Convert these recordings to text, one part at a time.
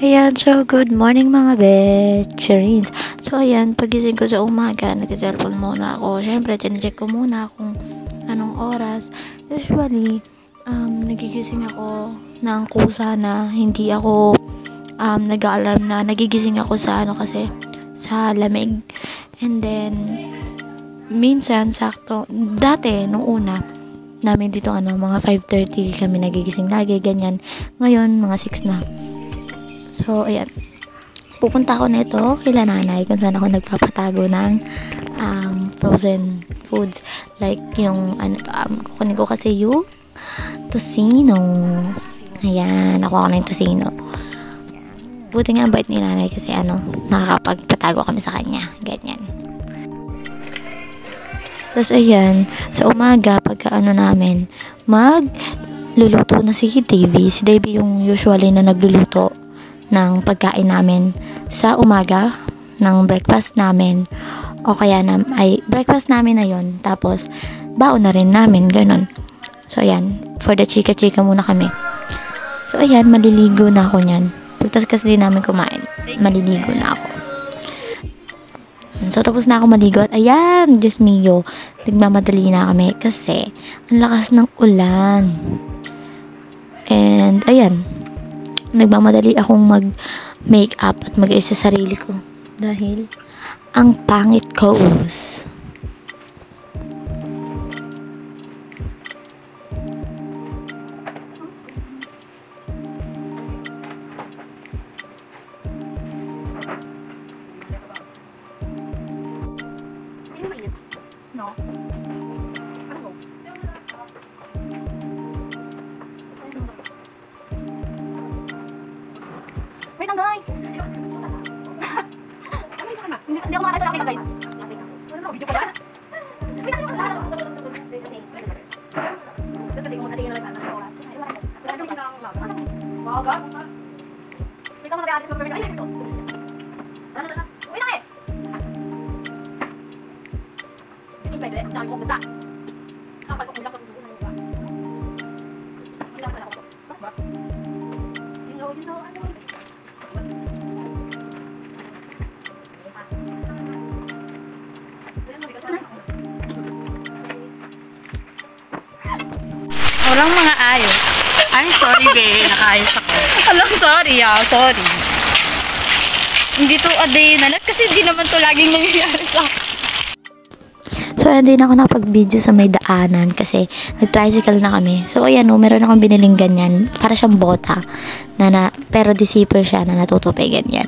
Ayan, so good morning mga betcherins. So ayan, pagising ko sa umaga, nag-cellphone muna ako. Siyempre, chinecheck ko muna kung anong oras. Usually, nagigising ako ng kusa na hindi ako nag-alarm na nagigising ako sa kasi sa lamig. And then, minsan, sakto, dati, nung una, namin dito mga 5:30 kami nagigising lagi, ganyan. Ngayon, mga 6 na. So, ayan. Pupunta ako nito kila nanay kung saan ako nagpapatago ng frozen foods. Like, yung, kukunin ko kasi yung tocino. Ayan, nakuha ko na yung tocino. Buti nga ang bait ni nanay kasi nakakapagpatago kami sa kanya. Ganyan. Tapos, ayan, sa umaga, pagka namin, magluluto na si Davey. Si Davey yung usually na nagluluto ng pagkain namin sa umaga ng breakfast namin o kaya breakfast namin na yon, tapos baon na rin namin, ganun. So ayan, for the chika-chika muna kami. So ayan, maliligo na ako nyan. Pagtas kasi namin kumain, maliligo na ako. So tapos na ako maligo at ayan, Diyos mio, nagmamadali na kami kasi ang lakas ng ulan. And ayan, nagmamadali akong mag-makeup at mag-ayos sa sarili ko dahil ang pangit ko. No. Wait lang guys! Hindi ako makakita guys. Video pa yan? Wait lang lang. Kasi kung natingin na lang ang oras. Wow, ba? Wait lang mag-aadis sa permit. Wait lang eh! Ito pwede. Ang dami kong ganda. Sampal ko mula sa puso ko ng mukha. Ang dami na ako. Ba? You know, Walang mga ayos. Ay, sorry be. Nakaayos ako. Alam, sorry sorry. Hindi to a day na kasi hindi naman to laging nangyayari sa akin. So, hindi na ako nakapag-video sa may daanan kasi nag-tricycle na kami. So, ayan meron akong biniling ganyan. Para siyang bota. Pero di-zipper siya na natutupi ganyan.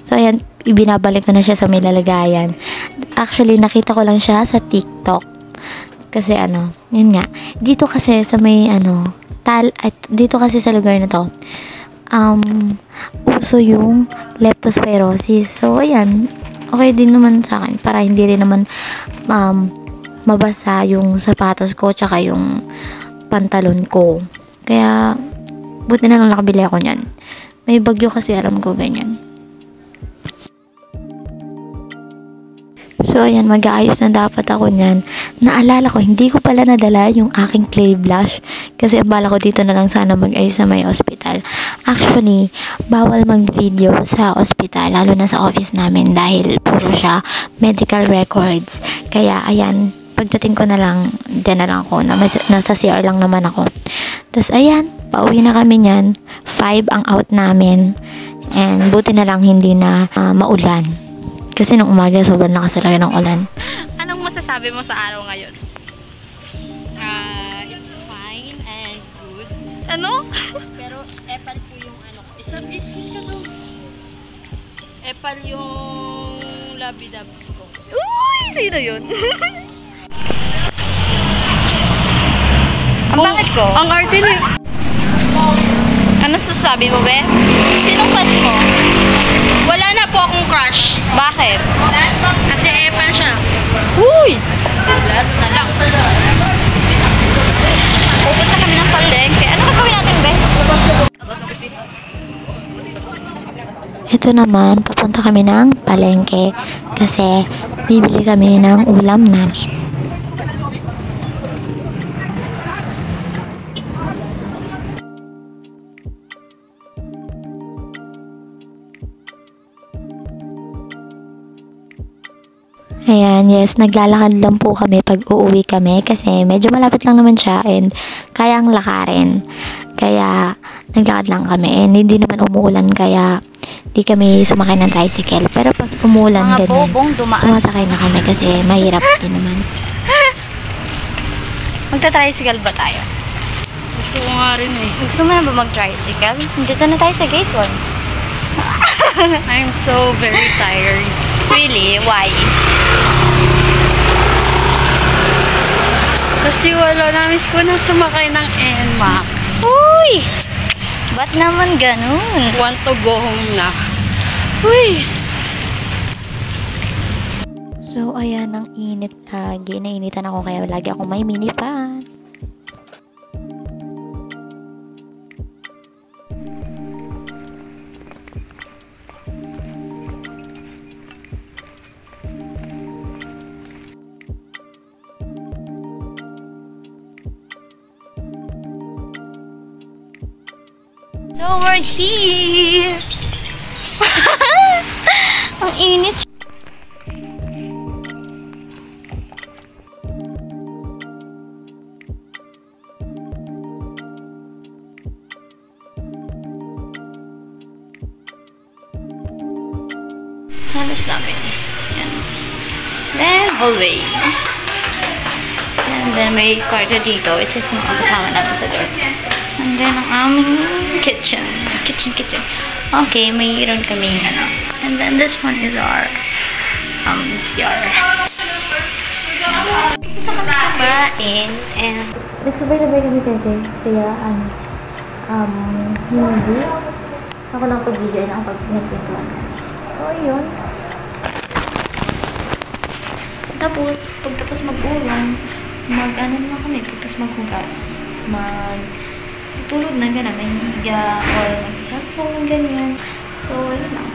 So, ayan, ibinabalik ko na siya sa may lalagayan. Actually, nakita ko lang siya sa TikTok. Kasi yun nga. Dito kasi sa may dito kasi sa lugar na to, uso yung leptospirosis. So, ayan, okay din naman sa akin para hindi rin naman mabasa yung sapatos ko tsaka yung pantalon ko. Kaya, buti na lang nakabili ako nyan. May bagyo kasi alam ko ganyan. So, ayan, mag-aayos na dapat ako niyan. Naalala ko, hindi ko pala nadala yung aking clay blush. Kasi ang bala ko dito na lang sana mag-ayos sa may ospital. Actually, bawal mag-video sa ospital, lalo na sa office namin dahil puro siya medical records. Kaya, ayan, pagdating ko na lang, din na lang ako, nasa CR lang naman ako. Tapos, ayan, pauwi na kami niyan. 5 ang out namin. And, buti na lang hindi na maulan. Kasi nung umaga, sobrang lakas talaga ng ulan. Anong masasabi mo sa araw ngayon? It's fine and good. Ano? Pero epal po yung excuse ka to. Epal yung labidabs ko. Uy! Sino yun? Ang bakit ko? Ang arte niyo. Ano sasabi mo, be? Sinong crush mo? Wala na po akong crush. Bakit? Kasi epal siya. Uy! Lahat na lang. Pupunta kami ng palengke. Ano gagawin natin, be? Ito naman, papunta kami ng palengke kasi bibili kami ng ulam namin. Ayan, yes, naglalakad lang po kami pag uuwi kami kasi medyo malapit lang naman siya and kayang lakarin. Kaya naglakad lang kami and hindi naman umuulan kaya di kami sumakay ng tricycle. Pero pag umuulan Mga ganyan, bobong dumaan. sumasakay na kami kasi mahirap din naman. Magta-tricycle ba tayo? Gusto ko nga rin eh. Gusto mo na ba mag-tricycle? Dito na tayo sa gate 1. I'm so very tired. Really? Why? Kasi wala, na-miss ko na sumakay ng NMAX. Uy! Ba't naman ganun? Want to go home na. Uy! So, ayan, ang init lagi. Nainitan ako kaya lagi ako may mini fan. So, we're here! Ang init. Salas namin. Yan. Then, hallway. And then, may kwarto dito, which is mga kasama namin sa door. And then, ang aming kitchen. Kitchen. Okay, mayroon kaming ano. And then, this one is our CR. Gusto kami kabain. And, Nagsabay-sabay kami kasi, kaya hindi. Ako lang pag-video and ako pag-nagpintuan kami. So, yun. tapos, pagtapos mag-ulam, mag-ano na kami, pagtapos maghugas, tulog na gana, may higa, or magsa-cellphone, ganyan. So, yun lang.